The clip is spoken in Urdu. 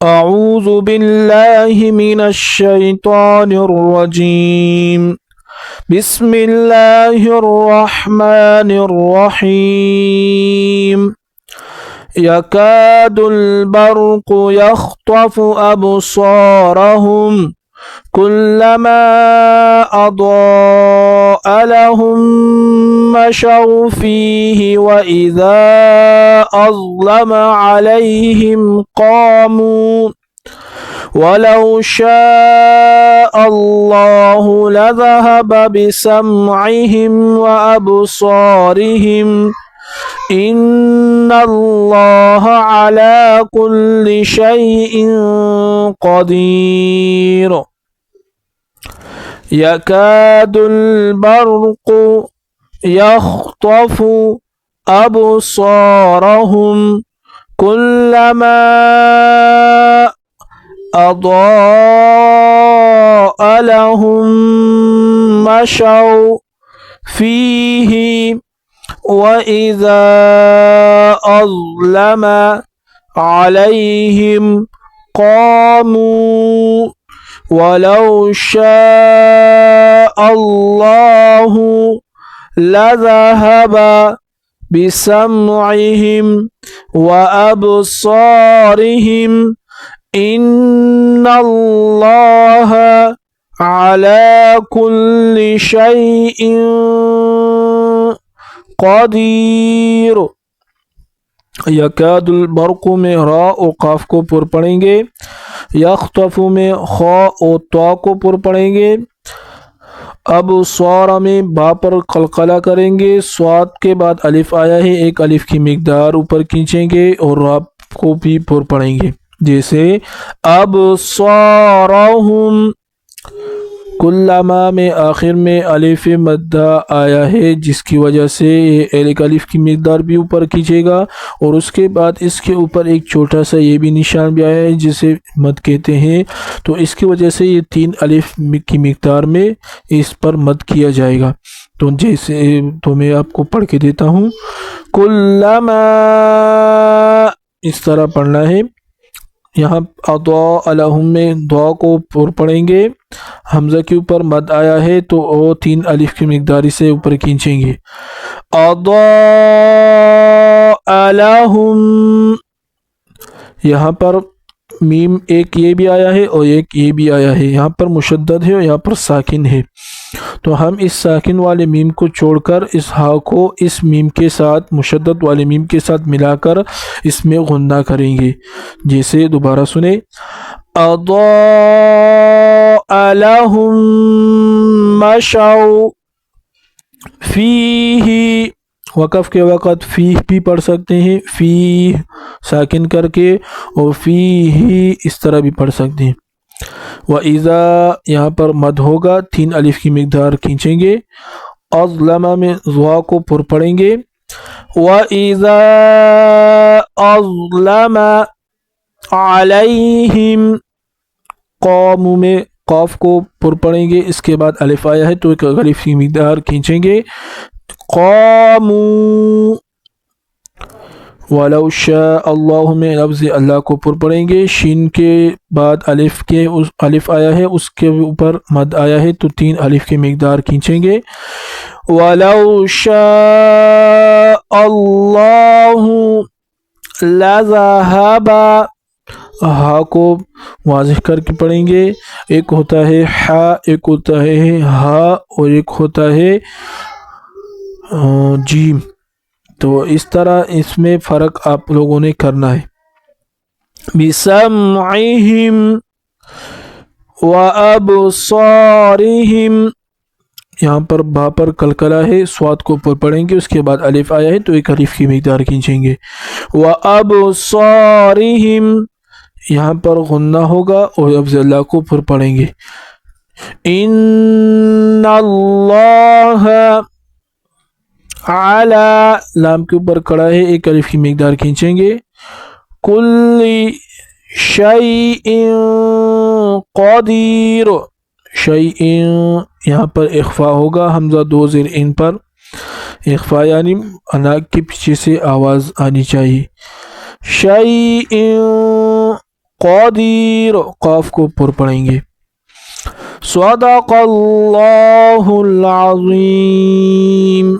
أعوذ بالله من الشيطان الرجيم. بسم الله الرحمن الرحيم. يكاد البرق يخطف أبصارهم كلما أضاء لهم مشوا فيه وإذا أظلم عليهم قاموا ولو شاء الله لذهب بسمعهم وأبصارهم إن الله على كل شيء قدير. يكاد البرق يخطف أبصارهم كلما أضاء لهم مشوا فيه وإذا أظلم عليهم قاموا ولو شاء الله لذهب بسمعهم وأبصارهم إن الله على كل شيء قدیر. یکاد البرق میں را و قاف کو پر پڑھیں گے، یخطف میں خا و طا کو پر پڑھیں گے، اب صور میں با پر قلقلہ کریں گے، صاد کے بعد الف آیا ہے، ایک الف کی مقدار اوپر کھینچیں گے اور را کو بھی پر پڑھیں گے، جیسے اب صورہم. کلما میں آخر میں الف مدہ آیا ہے جس کی وجہ سے ایک الف کی مقدار بھی اوپر کھینچے گا، اور اس کے بعد اس کے اوپر ایک چھوٹا سا یہ بھی نشان بھی آیا ہے جسے مد کہتے ہیں، تو اس کی وجہ سے یہ 3 الف کی مقدار میں اس پر مد کیا جائے گا. تو جیسے تو میں آپ کو پڑھ کے دیتا ہوں. کلما اس طرح پڑھنا ہے. یہاں اضاء لہم میں دعا کو پر پڑھیں گے، حمزہ کے اوپر مد آیا ہے تو وہ 3 الف کی مقداری سے اوپر کھینچیں گے. اضاء لہم، یہاں پر میم ایک یہ بھی آیا ہے اور ایک یہ بھی آیا ہے، یہاں پر مشدد ہے اور یہاں پر ساکن ہے، تو ہم اس ساکن والے میم کو چھوڑ کر اس ہا کو اس میم کے ساتھ مشدد والے میم کے ساتھ ملا کر اس میں غنہ کریں گے. جیسے دوبارہ سنیں. اضاء لهم مشوا فیہ، وقف کے وقت فیہ بھی پڑھ سکتے ہیں، فیہ ساکن کر کے، اور فیہ اس طرح بھی پڑھ سکتے ہیں. وَإِذَا یہاں پر مد ہوگا، 3 الف کی مقدار کھینچیں گے. اظلم میں ضا کو پر پڑھیں گے. وَإِذَا أَظْلَمَ عَلَيْهِمْ قَامُوا میں قاف کو پر پڑھیں گے، اس کے بعد الف آیا ہے تو ایک الف کی مقدار کھینچیں گے. قَامُوا. وَلَوْ شَاءَ اللَّهُ میں لفظ اللہ کو پر پڑھیں گے، شین کے بعد الف آیا ہے، اس کے اوپر مد آیا ہے تو 3 الف کی مقدار کھینچیں گے. وَلَوْ شَاءَ اللَّهُ لَذَهَبَ، ہا کو واضح کر کے پڑھیں گے، ایک ہوتا ہے ہا، ایک ہوتا ہے ہا، اور ایک ہوتا ہے جیم، تو اس طرح اس میں فرق آپ لوگوں نے کرنا ہے. بِسَمْعِهِمْ وَأَبْصَارِهِمْ، یہاں پر با پر قلقلہ ہے، صاد کو پر پڑھیں گے، اس کے بعد الف آیا ہے تو ایک الف کی مقدار کھینچیں گے. وَأَبْصَارِهِمْ یہاں پر غنہ ہوگا اور لفظ اللہ کو پر پڑھیں گے. ان اللہ علی، لام کے اوپر کڑا ہے، ایک الف کی مقدار کھینچیں گے. کل شیء قدیر، شیء یہاں پر اخفا ہوگا، حمزہ 2 زیر ان پر اخفا، یعنی اناک کے پیچھے سے آواز آنی چاہیے. شیء قادیر قاف کو پر پڑھیں گے. صدق اللہ العظیم.